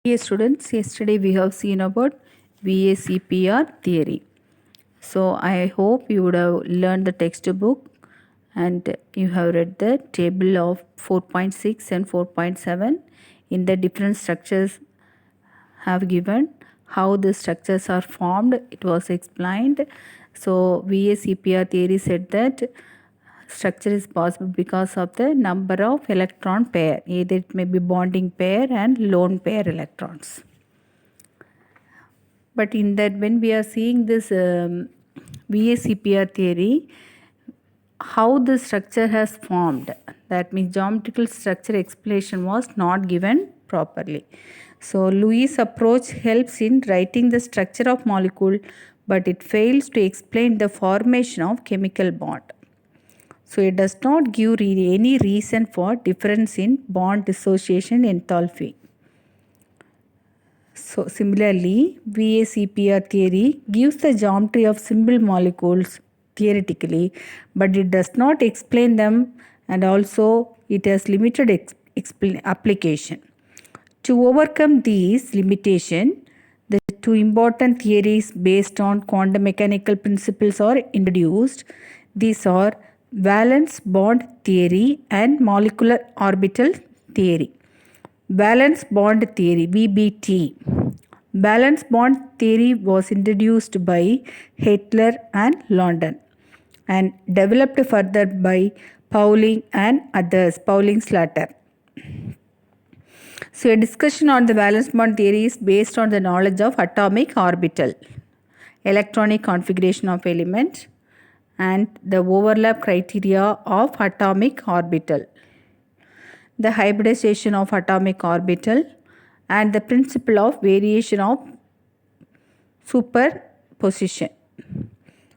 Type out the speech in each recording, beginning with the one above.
Dear students, yesterday we have seen about VACPR theory. So I hope you would have learned the textbook and you have read the table of 4.6 and 4.7 in the different structures have given how the structures are formed. It was explained. So VACPR theory said that structure is possible because of the number of electron pair. Either it may be bonding pair and lone pair electrons. But in that, when we are seeing this VACPR theory, how the structure has formed, that means geometrical structure explanation was not given properly. So Lewis' approach helps in writing the structure of molecule, but it fails to explain the formation of chemical bond. So it does not give any reason for difference in bond dissociation enthalpy. So similarly, VACPR theory gives the geometry of simple molecules theoretically, but it does not explain them, and also it has limited application. To overcome these limitations, the two important theories based on quantum mechanical principles are introduced. These are valence bond theory and molecular orbital theory. Valence bond theory (VBT). Valence bond theory was introduced by Hitler and London and developed further by Pauling and others, Pauling Slater. So, a discussion on the valence bond theory is based on the knowledge of atomic orbital, electronic configuration of element, and the overlap criteria of atomic orbital, the hybridization of atomic orbital, and the principle of variation of superposition.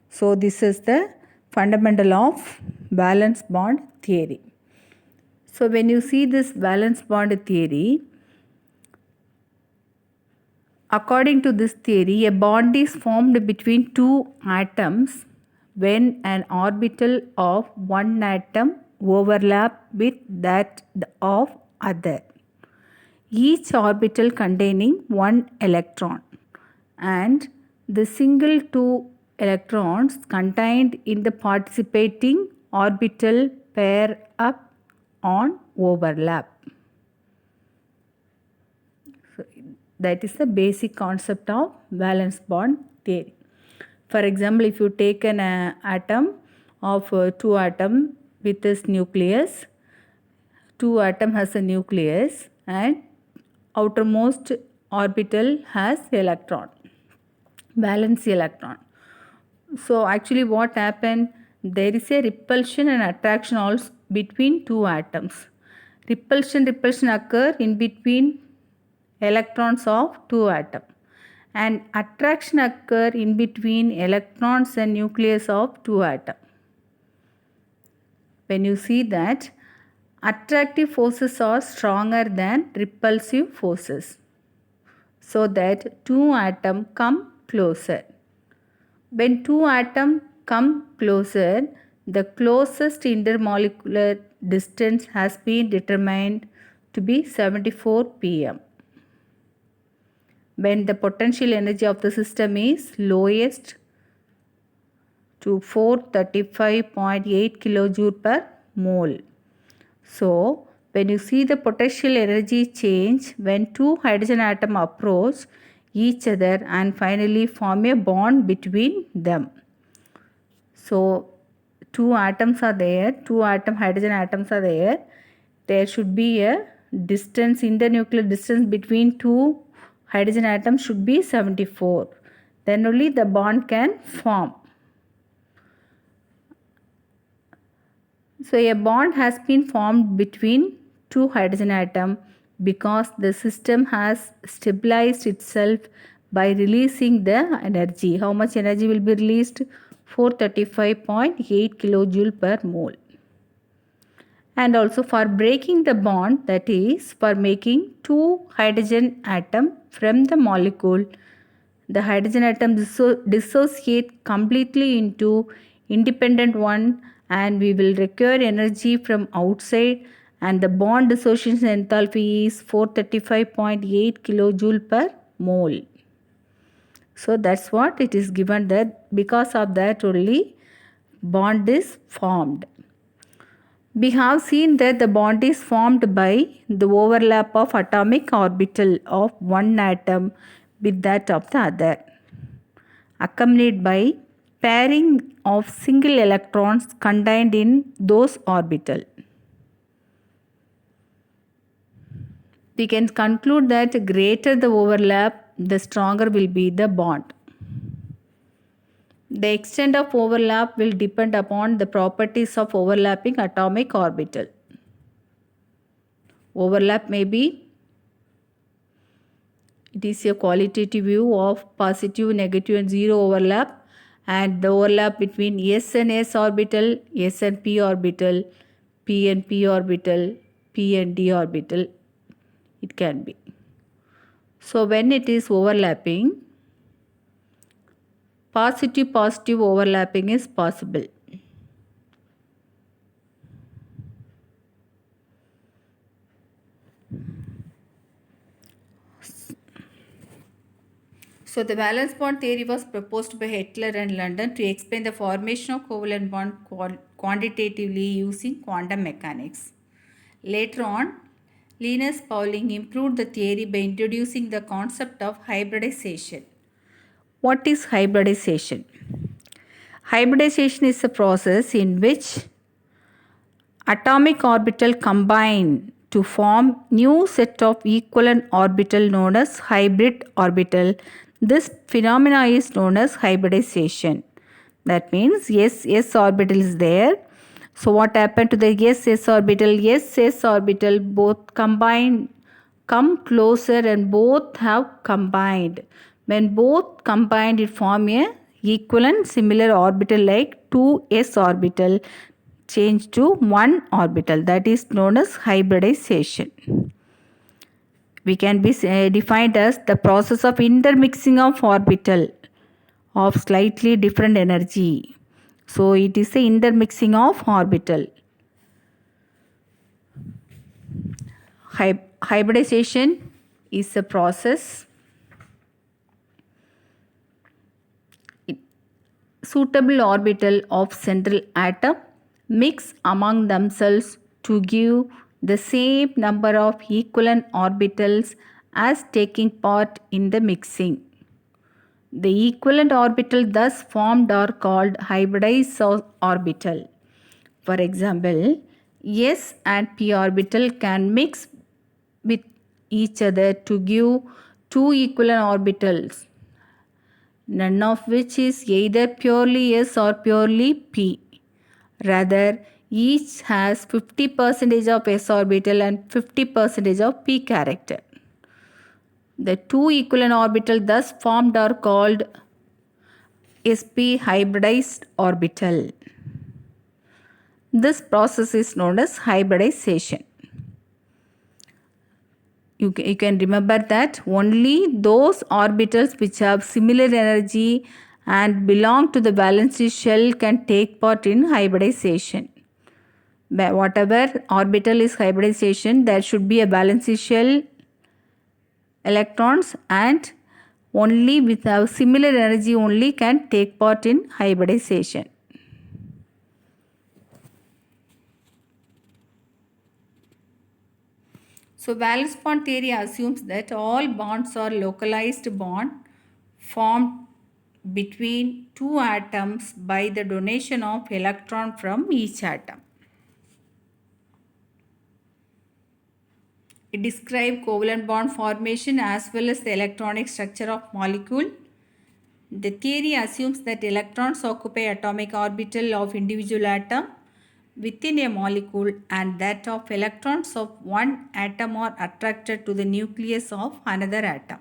So this is the fundamental of valence bond theory. So when you see this valence bond theory, according to this theory, a bond is formed between two atoms when an orbital of one atom overlap with that of other, each orbital containing one electron, and the single two electrons contained in the participating orbital pair up on overlap. So that is the basic concept of valence bond theory. For example, if you take an atom of two atom with this nucleus, two atom has a nucleus and outermost orbital has electron, valence electron. So actually what happened, there is a repulsion and attraction also between two atoms. Repulsion occur in between electrons of two atoms, and attraction occur in between electrons and nucleus of two atoms. When you see that, attractive forces are stronger than repulsive forces, so that two atoms come closer. When two atoms come closer, the closest intermolecular distance has been determined to be 74 pm. When the potential energy of the system is lowest to 435.8 kilojoule per mole. So, when you see the potential energy change when two hydrogen atoms approach each other and finally form a bond between them. So, two atoms are there, hydrogen atoms are there. There should be a distance, internuclear distance between two hydrogen atoms should be 74. Then only the bond can form. So a bond has been formed between two hydrogen atoms because the system has stabilized itself by releasing the energy. How much energy will be released? 435.8 kilojoule per mole. And also for breaking the bond, that is for making two hydrogen atom from the molecule, the hydrogen atom dissociate completely into independent one, and we will require energy from outside, and the bond dissociation enthalpy is 435.8 kilojoule per mole. So that's what it is given, that because of that only bond is formed. We have seen that the bond is formed by the overlap of atomic orbital of one atom with that of the other, accompanied by pairing of single electrons contained in those orbital. We can conclude that greater the overlap, the stronger will be the bond. The extent of overlap will depend upon the properties of overlapping atomic orbital. Overlap may be, it is a qualitative view of positive, negative and zero overlap, and the overlap between S and S orbital, S and P orbital, P and P orbital, P and D orbital, it can be. So when it is overlapping, positive overlapping is possible. So the valence bond theory was proposed by Hitler and London to explain the formation of covalent bond quantitatively using quantum mechanics. Later on, Linus Pauling improved the theory by introducing the concept of hybridization. What is hybridization? Hybridization is a process in which atomic orbital combine to form new set of equivalent orbital known as hybrid orbital. This phenomena is known as hybridization. That means S orbital is there. So what happened to the S orbital? S orbital both come closer and both have combined. When both combined, it form a equivalent similar orbital like 2s orbital change to one orbital. That is known as hybridization. We can be defined as the process of intermixing of orbital of slightly different energy. So it is the intermixing of orbital. Hybridization is a process suitable orbital of central atom mix among themselves to give the same number of equivalent orbitals as taking part in the mixing. The equivalent orbital thus formed are called hybridized orbital. For example, S and P orbital can mix with each other to give two equivalent orbitals, none of which is either purely S or purely P. Rather, each has 50% of S orbital and 50% of P character. The two equivalent orbitals thus formed are called sp hybridized orbital. This process is known as hybridization. You can remember that only those orbitals which have similar energy and belong to the valency shell can take part in hybridization. Whatever orbital is hybridization, there should be a valency shell electrons, and only with a similar energy only can take part in hybridization. So valence bond theory assumes that all bonds are localized bond formed between two atoms by the donation of electron from each atom. It describes covalent bond formation as well as the electronic structure of molecule. The theory assumes that electrons occupy atomic orbital of individual atom within a molecule, and that of electrons of one atom are attracted to the nucleus of another atom.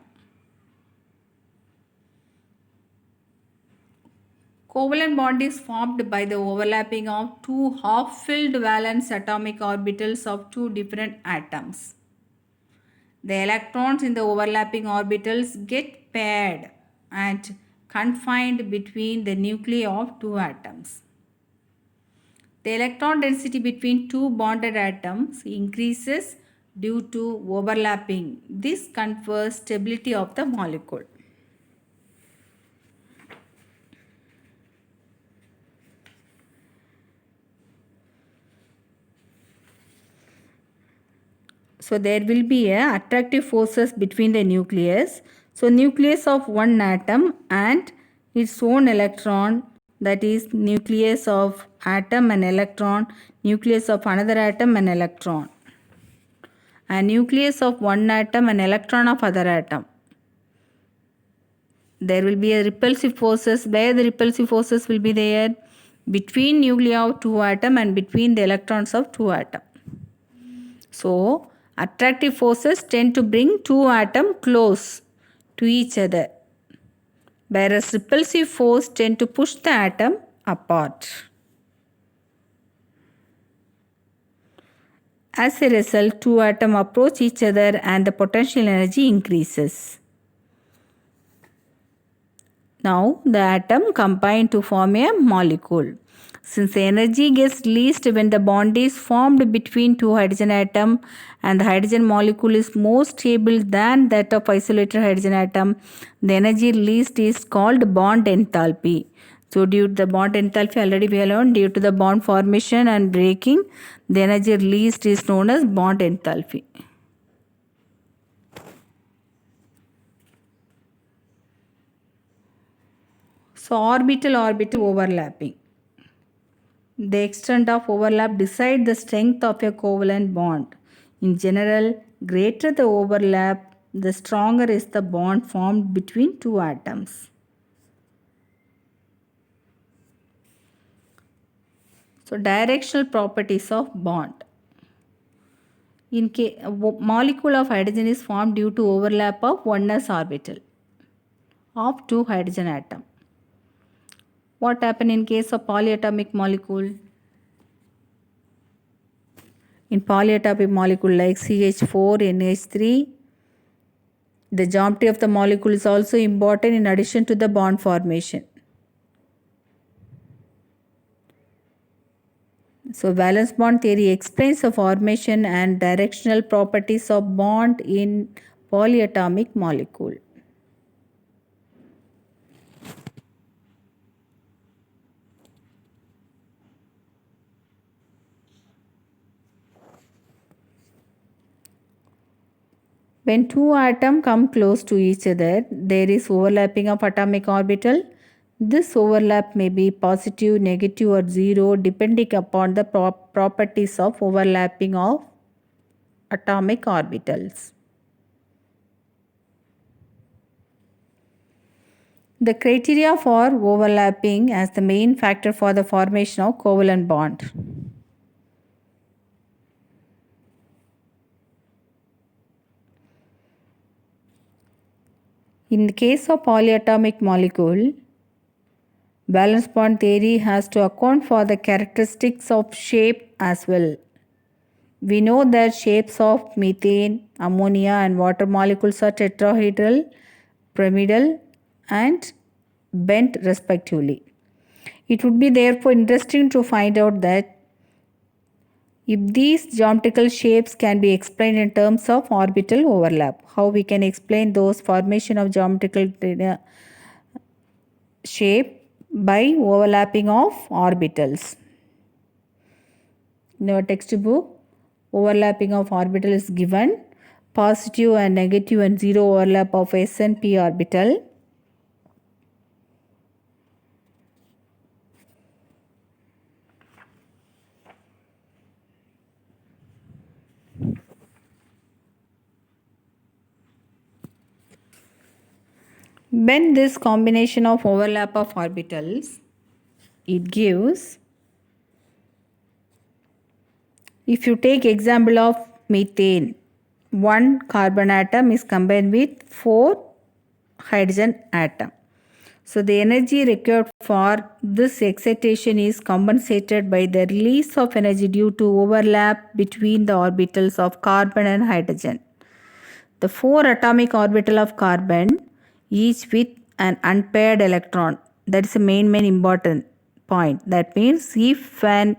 Covalent bond is formed by the overlapping of two half-filled valence atomic orbitals of two different atoms. The electrons in the overlapping orbitals get paired and confined between the nuclei of two atoms. The electron density between two bonded atoms increases due to overlapping. This confers stability of the molecule. So there will be attractive forces between the nucleus. So nucleus of one atom and its own electron, that is nucleus of atom and electron, nucleus of another atom and electron, and nucleus of one atom and electron of other atom. There will be a repulsive forces. Where the repulsive forces will be there? Between nuclei of two atom and between the electrons of two atom. So attractive forces tend to bring two atoms close to each other, whereas repulsive force tend to push the atom apart. As a result, two atoms approach each other and the potential energy increases. Now the atom combine to form a molecule. Since the energy gets released when the bond is formed between two hydrogen atoms and the hydrogen molecule is more stable than that of isolated hydrogen atom, the energy released is called bond enthalpy. So due to the bond enthalpy, already we have learned, due to the bond formation and breaking, the energy released is known as bond enthalpy. So orbital overlapping. The extent of overlap decides the strength of a covalent bond. In general, greater the overlap, the stronger is the bond formed between two atoms. So directional properties of bond. In case a molecule of hydrogen is formed due to overlap of 1s orbital of two hydrogen atom. What happens in case of polyatomic molecule? In polyatomic molecule like CH4, NH3, the geometry of the molecule is also important in addition to the bond formation. So valence bond theory explains the formation and directional properties of bond in polyatomic molecule. When two atoms come close to each other, there is overlapping of atomic orbital. This overlap may be positive, negative or zero depending upon the properties of overlapping of atomic orbitals. The criteria for overlapping as the main factor for the formation of covalent bond. In the case of polyatomic molecule, valence bond theory has to account for the characteristics of shape as well. We know that shapes of methane, ammonia and water molecules are tetrahedral, pyramidal and bent respectively. It would be therefore interesting to find out that if these geometrical shapes can be explained in terms of orbital overlap, how we can explain those formation of geometrical shape by overlapping of orbitals. In our textbook, overlapping of orbital is given, positive and negative and zero overlap of s and p orbital. When this combination of overlap of orbitals, it gives, if you take example of methane, one carbon atom is combined with 4 hydrogen atom. So the energy required for this excitation is compensated by the release of energy due to overlap between the orbitals of carbon and hydrogen. The 4 atomic orbital of carbon, each with an unpaired electron, that is the main important point. That means if an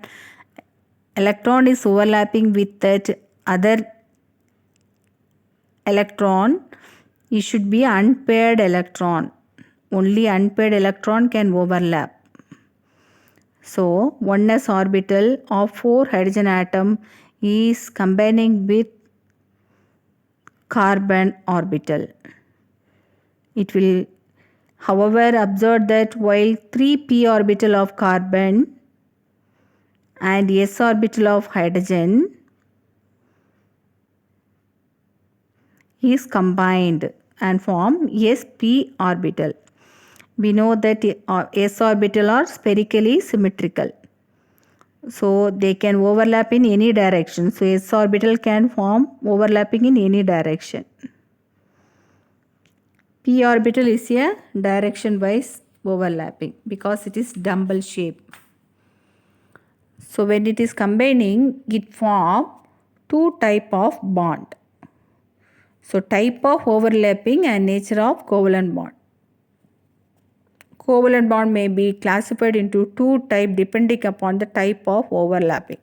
electron is overlapping with that other electron, it should be unpaired electron. Only unpaired electron can overlap. So 1s orbital of 4 hydrogen atom is combining with carbon orbital. It will, however, observe that while 3p orbital of carbon and s orbital of hydrogen is combined and form sp orbital. We know that s orbital are spherically symmetrical. So they can overlap in any direction. So s orbital can form overlapping in any direction. P orbital is a direction wise overlapping because it is dumbbell shape. So when it is combining, it form two type of bond. So type of overlapping and nature of covalent bond. Covalent bond may be classified into two types depending upon the type of overlapping.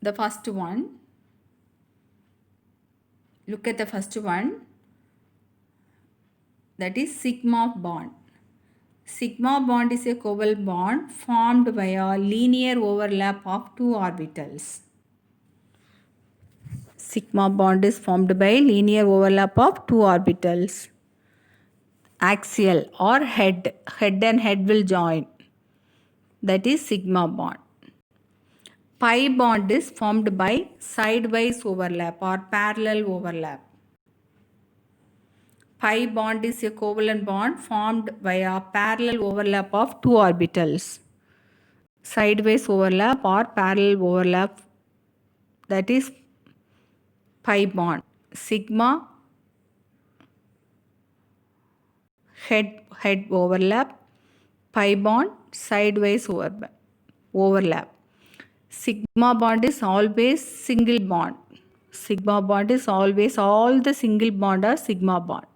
The first one, look at the first one, that is sigma bond. Sigma bond is a covalent bond formed by a linear overlap of two orbitals. Sigma bond is formed by linear overlap of two orbitals. Axial or head and head will join. That is sigma bond. Pi bond is formed by sidewise overlap or parallel overlap. Pi bond is a covalent bond formed by a parallel overlap of two orbitals. Sidewise overlap or parallel overlap, that is pi bond. Sigma head overlap, pi bond sidewise overlap. Sigma bond is always single bond. Sigma bond is always, all the single bond are sigma bond.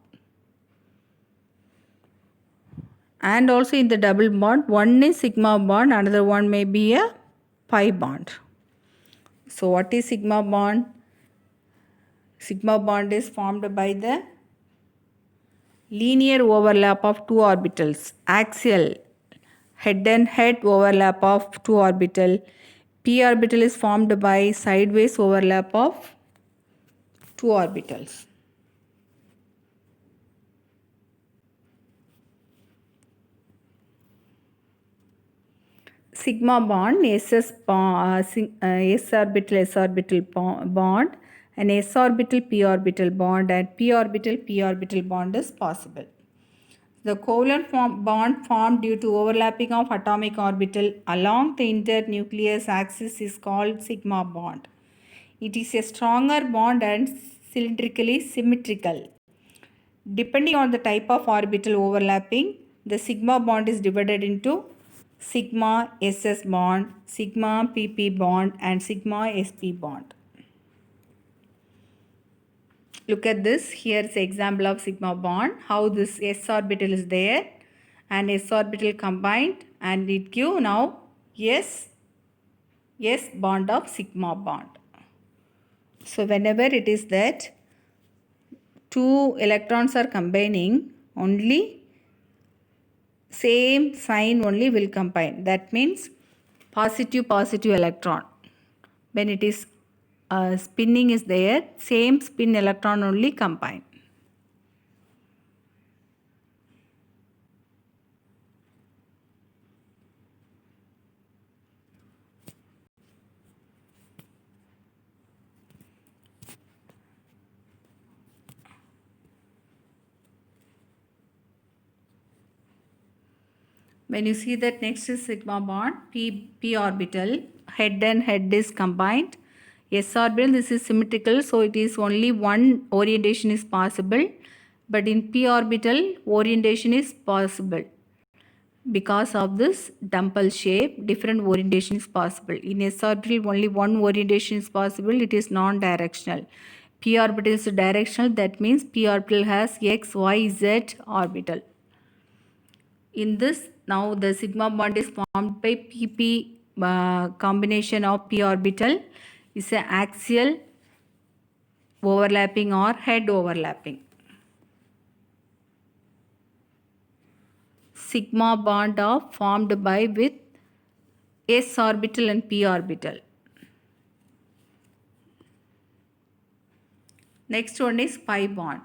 And also in the double bond, one is sigma bond, another one may be a pi bond. So what is sigma bond? Sigma bond is formed by the linear overlap of two orbitals. Axial head and head overlap of two orbital. P orbital is formed by sideways overlap of two orbitals. Sigma bond, s orbital bond, and s orbital p orbital bond, and p orbital bond is possible. The covalent bond formed due to overlapping of atomic orbital along the internucleus axis is called sigma bond. It is a stronger bond and cylindrically symmetrical. Depending on the type of orbital overlapping, the sigma bond is divided into sigma SS bond, sigma PP bond, and sigma SP bond. Look at this. Here is an example of sigma bond. How this s orbital is there and s orbital combined, and it give now s bond of sigma bond. So whenever it is that two electrons are combining, only same sign only will combine. That means positive electron. When it is spinning is there, same spin electron only combine. When you see that next is sigma bond, p orbital, head and head is combined. S orbital, this is symmetrical, so it is only one orientation is possible. But in p orbital, orientation is possible. Because of this dumbbell shape, different orientation is possible. In s orbital, only one orientation is possible. It is non-directional. P orbital is directional. That means p orbital has x, y, z orbital. In this, now the sigma bond is formed by pp combination of p orbital is a axial overlapping or head overlapping. Sigma bond are formed by with s orbital and p orbital. Next one is pi bond.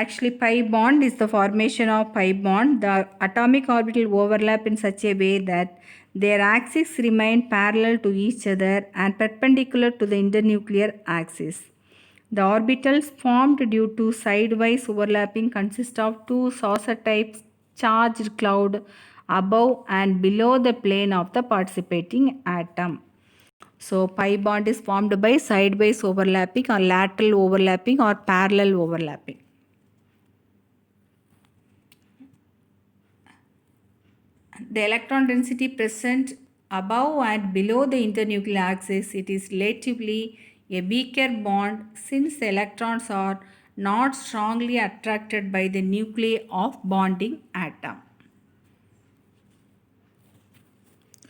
Actually, pi bond is the formation of pi bond. The atomic orbital overlap in such a way that their axes remain parallel to each other and perpendicular to the internuclear axis. The orbitals formed due to sidewise overlapping consist of two saucer-type charged cloud above and below the plane of the participating atom. So, pi bond is formed by sidewise overlapping or lateral overlapping or parallel overlapping. The electron density present above and below the internuclear axis, it is relatively a weaker bond since the electrons are not strongly attracted by the nuclei of bonding atom.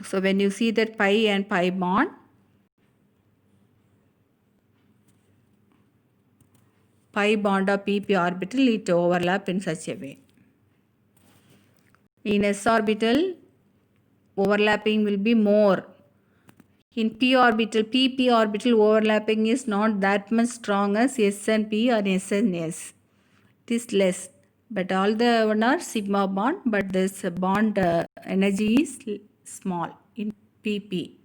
So when you see that pi and pi bond, pi bond of pp orbital, it overlap in such a way. In s orbital, overlapping will be more. In p orbital, pp orbital overlapping is not that much strong as s and p or s and s. It is less. But all the one are sigma bond, but this bond energy is small in pp.